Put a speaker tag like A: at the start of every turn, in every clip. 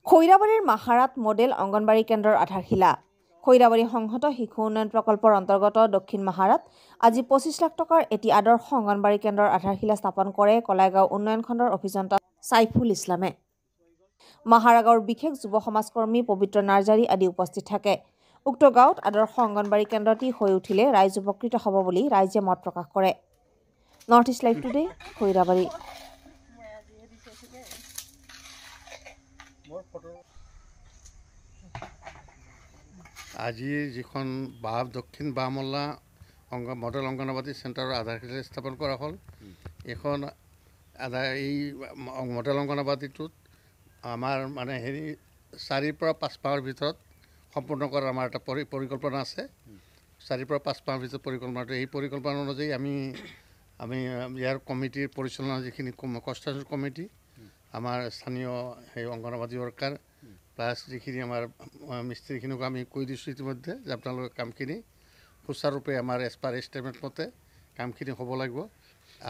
A: খৈৰাবাৰীৰ মাহাৰাত model anganwadi কেন্দ্ৰৰ আধাৰশিলা। খৈৰাবাৰী সংহত শিশু উন্নয়ন প্ৰকল্পৰ অন্তৰ্গত দক্ষিণ মাহাৰাত আজি 25 লাখ টকাৰ এটি আদৰ্শ অংগনবাড়ী কেন্দ্ৰৰ আধাৰশিলা স্থাপন কৰে কলাইগাঁও উন্নয়ন খণ্ডৰ অভিযন্তা সাইফুল ইছলামে। মাহাৰা গাঁৱৰ বিশেষ যুৱ সমাজকৰ্মী পবিত্ৰ নাৰ্জাৰী আদি উপস্থিত থাকে। উক্ত গাঁৱত আদৰ্শ অংগনবাড়ী কেন্দ্ৰটি হৈ উঠিলে ৰাইজ উপকৃত হ'ব বুলি ৰাইজে মত প্ৰকাশ কৰে। North east live today, Khoirabari.
B: আজি যিখন দক্ষিণ বামল্লা মডেল অংগনবাড়ী চেণ্টাৰৰ আধাৰশিলা স্থাপন কৰা হ'ল। এইখন এই মডেল অংগনবাড়ীটোত আমাৰ মানে 4 পৰা 5 মাহৰ ভিতৰত সম্পূৰ্ণ কৰাৰ আমাৰ এটা পৰিকল্পনা আছে। 4 পৰা 5 মাহৰ ভিতৰত পৰিকল্পনাটো এই পৰিকল্পনা অনুযায়ী আমি ইয়াৰ কমিটিৰ পৰিচালনা যিখিনি কনষ্ট্ৰাকশ্যন কমিটি, আমাৰ স্থানীয় সেই অংগনবাড়ী ৱৰ্কাৰ প্লাছ যিখিনি আমাৰ মিস্ত্ৰীখিনিক আমি কৈ দিছোঁ ইতিমধ্যে যে আপোনালোকে কামখিনি সুচাৰুৰূপে আমাৰ এজ পাৰ এষ্টিমেট মতে কামখিনি হ'ব লাগিব।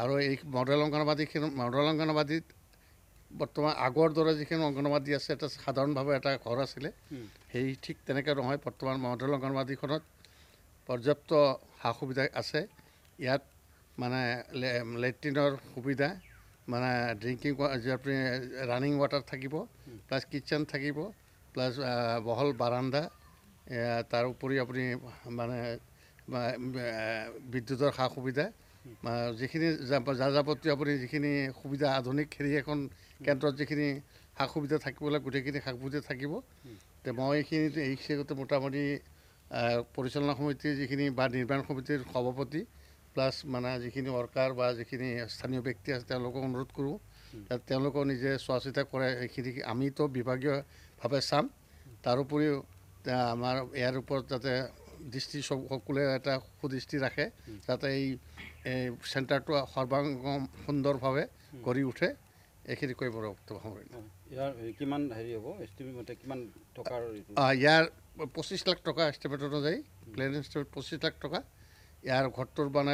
B: আৰু এই মডেল অংগনবাড়ীত বৰ্তমান আগৰ দৰে যিখিনি অংগনবাড়ী আছে, এটা সাধাৰণভাৱে এটা ঘৰ আছিলে, সেই ঠিক তেনেকৈ নহয়। বৰ্তমান মডেল অংগনবাড়ীখনত পৰ্যাপ্ত সা সুবিধা আছে। ইয়াত মানে লেট্ৰিনৰ সুবিধা, মানে ড্ৰিংকিং আপুনি ৰানিং ৱাটাৰ থাকিব, প্লাছ কিটচেন থাকিব, প্লাছ বহল বাৰাণ্ডা, তাৰ উপৰি আপুনি মানে বিদ্যুতৰ সা সুবিধা, যিখিনি যাৱতীয় আপুনি যিখিনি সুবিধা আধুনিক এখন কেন্দ্ৰত যিখিনি সা সুবিধা থাকিব লাগে গোটেইখিনি সা সুবিধা থাকিব। তো মই এইখিনিতে মোটামুটি পৰিচালনা সমিতিৰ যিখিনি বা নিৰ্মাণ সমিতিৰ সভাপতি প্লাছ মানে যিখিনি ৱৰ্কাৰ বা যিখিনি স্থানীয় ব্যক্তি আছে তেওঁলোকক অনুৰোধ কৰোঁ তেওঁলোকেও নিজে চোৱা চিতা কৰে। এইখিনি আমিতো বিভাগীয়ভাৱে চাম, তাৰোপৰিও আমাৰ ইয়াৰ ওপৰত যাতে দৃষ্টি সকলোৱে এটা সুদৃষ্টি ৰাখে, যাতে এই চেণ্টাৰটো সৰ্বাংগ সুন্দৰভাৱে গঢ়ি উঠে। এইখিনি কৈ মোৰ বক্তব্য সামৰিম।
C: ইয়াৰ কিমান হ'ব এষ্টিমেট মতে কিমান টকাৰ?
B: ইয়াৰ 25 লাখ টকা এষ্টিমেট অনুযায়ী, প্লেন এষ্টিমেট 25 লাখ টকা। ইয়াৰ ঘৰটোৰ মানে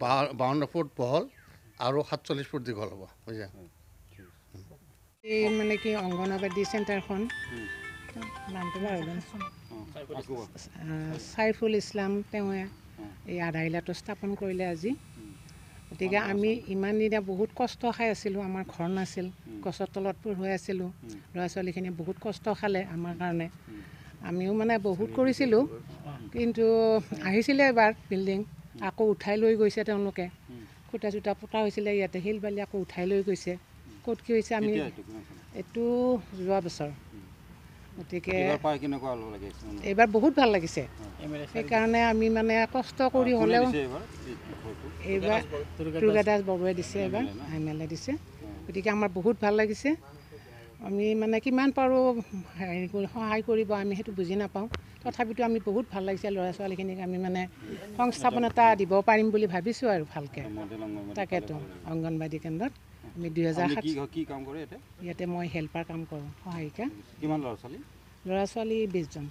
B: 52 ফুট বহল আৰু 47 ফুট দীঘল হ'ব। বুজা?
D: এই মানে কি অংগনবাড়ী চেণ্টাৰখন নামটো সাইফুল ইছলাম তেওঁৱে এই আধাৰশিলাটো স্থাপন কৰিলে আজি। গতিকে আমি ইমান দিনে বহুত কষ্ট খাই আছিলোঁ, আমাৰ ঘৰ নাছিল, গছৰ তলত হৈ আছিলোঁ। ল'ৰা ছোৱালীখিনি বহুত কষ্ট খালে আমাৰ কাৰণে, আমিও মানে বহুত কৰিছিলোঁ। কিন্তু আহিছিলে এবাৰ বিল্ডিং, আকৌ উঠাই লৈ গৈছে তেওঁলোকে। খুটা চুটা পোতা হৈছিলে ইয়াতে, শিল বালি আকৌ উঠাই লৈ গৈছে। ক'ত কি হৈছে আমি এইটো যোৱা বছৰ। গতিকে এইবাৰ বহুত ভাল লাগিছে। সেইকাৰণে আমি মানে কষ্ট কৰি হ'লেও এইবাৰ দুৰ্গাদাস বৰুৱাই দিছে, এইবাৰ MLA দিছে। গতিকে আমাৰ বহুত ভাল লাগিছে। আমি মানে কিমান পাৰোঁ সহায় কৰিব আমি সেইটো বুজি নাপাওঁ, তথাপিতো আমি বহুত ভাল লাগিছে। ল'ৰা ছোৱালীখিনিক আমি মানে সংস্থাপন এটা দিব পাৰিম বুলি ভাবিছোঁ আৰু ভালকৈ। তাকেতো অংগনবাড়ী কেন্দ্ৰত আমি 2007 ইয়াতে মই হেল্পাৰ কাম কৰোঁ, সহায়িকা।
C: কিমান ল'ৰা ছোৱালী?
D: ল'ৰা ছোৱালী 20জন।